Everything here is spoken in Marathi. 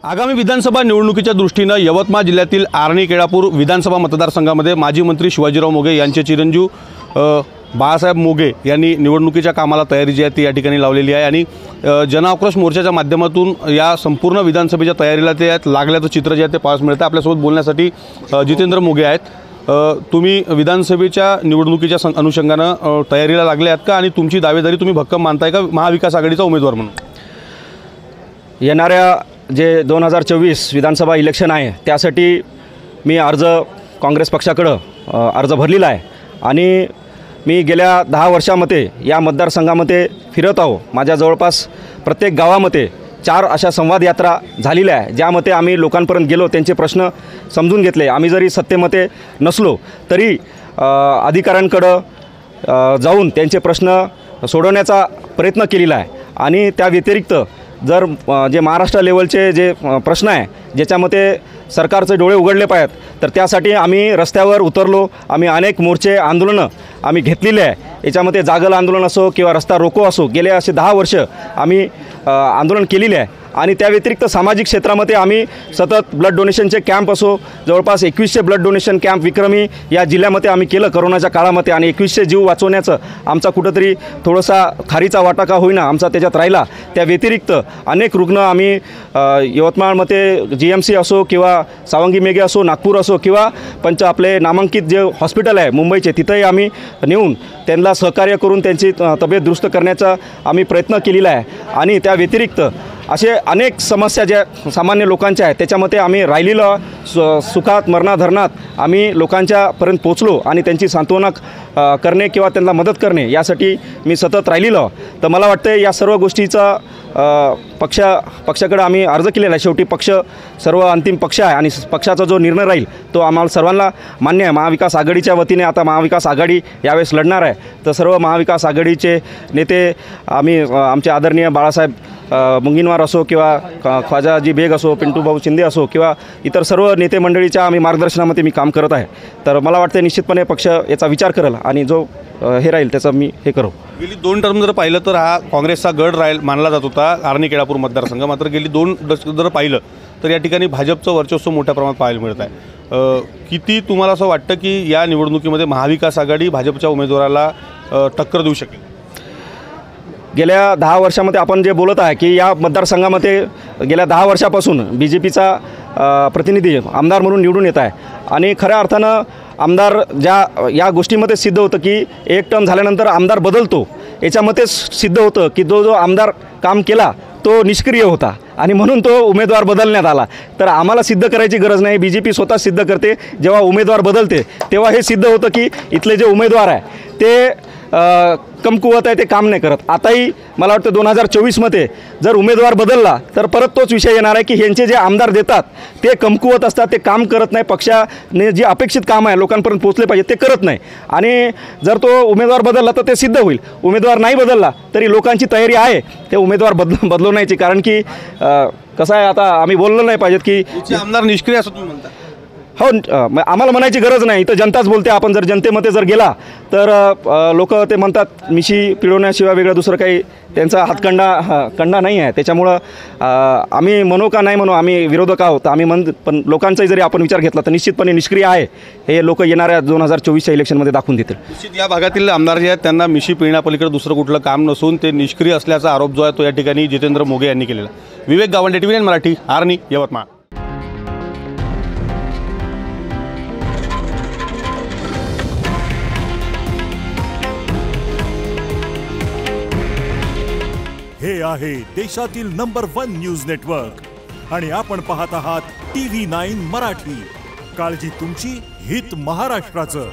आगामी विधानसभा निवडणुकीच्या दृष्टीने यवतमाळ जिल्ह्यातील आर्णी केळापूर विधानसभा मतदारसंघामध्ये माजी मंत्री शिवाजीराव मोघे यांचे चिरंजीव बाळासाहेब मोघे यांनी निवडणुकीच्या कामाला तयारी जी आहे ती या ठिकाणी लावलेली आहे आणि जनआक्रोश मोर्चाच्या माध्यमातून या संपूर्ण विधानसभेच्या तयारीला ते लागल्याचं चित्र जे आहे ते पाहायला मिळतं। आपल्यासोबत बोलण्यासाठी जितेंद्र मोघे आहेत। तुम्ही विधानसभेच्या निवडणुकीच्या अनुषंगाने तयारीला लागले आहात का आणि तुमची दावेदारी तुम्ही भक्कम मानताय का महाविकास आघाडीचा उमेदवार म्हणून? येणाऱ्या जे 2024 विधानसभा इलेक्शन आहे त्यासाठी मी काँग्रेस पक्षाकडे अर्ज भरलेला आहे आणि मी गेल्या 10 वर्षामध्ये या मतदारसंघामध्ये फिरत आहो। माझ्या जवळपास प्रत्येक गावामध्ये 4 अशा संवाद यात्रा झालेल्या आहे ज्यामध्ये आम्ही लोकांपर्यंत गेलो, त्यांचे प्रश्न समजून घेतले। आम्ही जरी सत्तेमध्ये नसलो तरी अधिकाऱ्यांकडे जाऊन त्यांचे प्रश्न सोडवण्याचा प्रयत्न केलेला आहे आणि त्या व्यतिरिक्त जर जे महाराष्ट्र लेवलचे जे प्रश्न आहे ज्याच्यामध्ये सरकारचे डोळे उघडले पाहिजेत तर त्यासाठी आम्ही रस्त्यावर उतरलो। आम्ही अनेक मोर्चे आंदोलनं आम्ही घेतलेले आहे। याच्यामध्ये जागल आंदोलन असो किंवा रस्ता रोको असो, गेले असे 10 वर्ष आम्ही आंदोलन केलेले आहे आणि त्या व्यतिरिक्त सामाजिक क्षेत्रामध्ये आम्ही सतत ब्लड डोनेशनचे कॅम्प असो, जवळपास 2100 ब्लड डोनेशन कॅम्प विक्रमी या जिल्ह्यामध्ये आम्ही केलं कोरोनाच्या काळामध्ये आणि 2100 जीव वाचवण्याचं आमचा कुठंतरी थोडासा खारीचा वाटा का होईना आमचा त्याच्यात राहिला। त्या व्यतिरिक्त अनेक रुग्ण आम्ही यवतमाळमध्ये GMC असो किंवा सावंगी मेघे असो, नागपूर असो किंवा आपले नामांकित जे हॉस्पिटल आहे मुंबईचे तिथंही आम्ही नेऊन त्यांना सहकार्य करून त्यांची तब्येत दुरुस्त करण्याचा आम्ही प्रयत्न केलेला आहे आणि त्या व्यतिरिक्त असे अनेक समस्या ज्या सामान्य लोकांच्या आहेत त्याच्यामध्ये आम्ही राहिलेलं सुखात मरणाधरणात आम्ही लोकांच्यापर्यंत पोचलो आणि त्यांची सांत्वना करणे किंवा त्यांना मदत करणे यासाठी मी सतत राहिलेलो। तर मला वाटतं या सर्व गोष्टीचा पक्षाकडे आम्ही अर्ज केलेला आहे। शेवटी पक्ष सर्व अंतिम पक्ष आहे आणि पक्षाचा जो निर्णय राहील तो आम्हाला सर्वांना मान्य आहे। महाविकास आघाडीच्या वतीने आता महाविकास आघाडी यावेळेस लढणार आहे तर सर्व महाविकास आघाडीचे नेते आम्ही आमचे आदरणीय बाळासाहेब मुंगीनवार असो किंवा ख्वाजाजी बेग असो, पिंटू भाऊ शिंदे असो किंवा इतर सर्व नेते मंडळीच्या आम्ही मार्गदर्शनामध्ये मी काम करत आहे। तर मला वाटतं निश्चितपणे पक्ष याचा विचार करेल आणि जो हे राहील त्याचा मी हे करू। गेली 2 टर्म जर पाहिलं तर हा काँग्रेसचा गड मानला जात होता आर्णी केळापूर मतदारसंघ। मात्र गेली 2 दशक जर पाहिलं तर या ठिकाणी भाजपचं वर्चस्व मोठ्या प्रमाणात पाहायला मिळत आहे। किती तुम्हाला असं वाटतं की या निवडणुकीमध्ये महाविकास आघाडी भाजपच्या उमेदवाराला टक्कर देऊ शकेल? गेल्या 10 वर्षामध्ये आपण जे बोलत आहे की या मतदारसंघामध्ये गेल्या 10 वर्षापासून BJPचा प्रतिनिधी आमदार म्हणून निवडून येत आहे आणि खऱ्या अर्थानं आमदार या गोष्टीमध्ये सिद्ध होतं की एक टर्म झाल्यानंतर आमदार बदलतो। याच्यामध्येच सिद्ध होतं की जो आमदार काम केला तो निष्क्रिय होता आणि म्हणून तो उमेदवार बदलण्यात आला। तर आम्हाला सिद्ध करायची गरज नाही, BJP स्वतः सिद्ध करते। जेव्हा उमेदवार बदलते तेव्हा हे सिद्ध होतं की इथले जे उमेदवार आहे ते कमकुवत आहे, ते काम नाही करत। आताही मला वाटतं 2024मध्ये जर उमेदवार बदलला तर परत तोच विषय येणार आहे की ह्यांचे जे आमदार देतात ते कमकुवत असतात, ते काम करत नाही। पक्षाने जे अपेक्षित काम आहे लोकांपर्यंत पोहोचले पाहिजे ते करत नाही आणि जर तो उमेदवार बदलला तर ते सिद्ध होईल। उमेदवार नाही बदलला तरी लोकांची तयारी आहे ते उमेदवार बदलवण्याची, कारण की कसं आहे आता आम्ही बोललो नाही पाहिजेत की आमदार निष्क्रिय असं तुम्ही म्हणता। हो, आम्हाला म्हणायची गरज नाही, तर जनताच बोलते। आपण जर जनतेमध्ये जर गेला तर लोक ते म्हणतात मिशी पिळवण्याशिवाय वेगळं दुसरं काही त्यांचा हातखंडा नाही आहे। त्याच्यामुळं आम्ही म्हणू का नाही म्हणू, आम्ही विरोधक आहोत आम्ही पण लोकांचाही जरी आपण विचार घेतला तर निश्चितपणे निष्क्रिय आहे हे लोक येणाऱ्या 2024च्या इलेक्शनमध्ये दाखवून देतील। निश्चित या भागातील आमदार जे आहेत त्यांना मिशी पिळण्यापलीकडे दुसरं कुठलं काम नसून ते निष्क्रिय असल्याचा आरोप जो आहे तो या ठिकाणी जितेंद्र मोघे यांनी केलेला। विवेक गावंडे, TV9 मराठी, आर्णी, यवतमाळ। हे आहे देशातील नंबर 1 न्यूज नेटवर्क आणि आपण पाहत आहात TV9 मराठी। काळजी तुमची, हित महाराष्ट्राचं।